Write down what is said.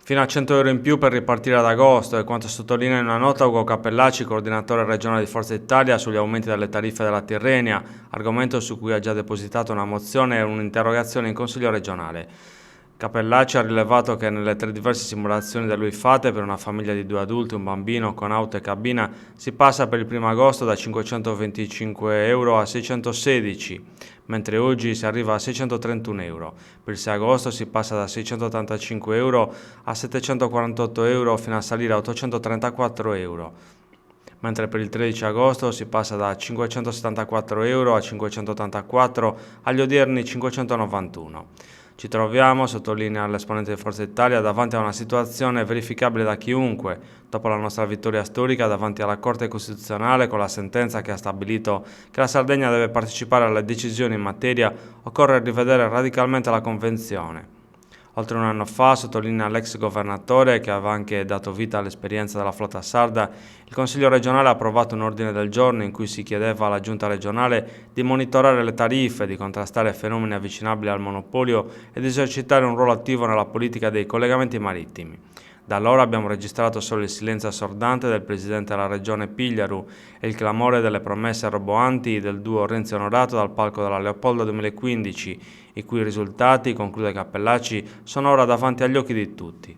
Fino a 100 euro in più per ripartire ad agosto, è quanto sottolinea in una nota Ugo Cappellacci, coordinatore regionale di Forza Italia, sugli aumenti delle tariffe della Tirrenia, argomento su cui ha già depositato una mozione e un'interrogazione in Consiglio regionale. Cappellacci ha rilevato che nelle tre diverse simulazioni da lui fatte per una famiglia di 2 adulti, un bambino con auto e cabina, si passa per il 1° agosto da 525 euro a 616, mentre oggi si arriva a 631 euro. Per il 6 agosto si passa da 685 euro a 748 euro fino a salire a 834 euro, mentre per il 13 agosto si passa da 574 euro a 584 agli odierni 591. Ci troviamo, sottolinea l'esponente di Forza Italia, davanti a una situazione verificabile da chiunque, dopo la nostra vittoria storica davanti alla Corte Costituzionale con la sentenza che ha stabilito che la Sardegna deve partecipare alle decisioni in materia, occorre rivedere radicalmente la Convenzione. Oltre un anno fa, sottolinea l'ex governatore, che aveva anche dato vita all'esperienza della flotta sarda, il Consiglio regionale ha approvato un ordine del giorno in cui si chiedeva alla Giunta regionale di monitorare le tariffe, di contrastare fenomeni avvicinabili al monopolio e di esercitare un ruolo attivo nella politica dei collegamenti marittimi. Da allora abbiamo registrato solo il silenzio assordante del presidente della regione Pigliaru e il clamore delle promesse roboanti del duo Renzi Onorato dal palco della Leopoldo 2015, i cui risultati, conclude Cappellacci, sono ora davanti agli occhi di tutti.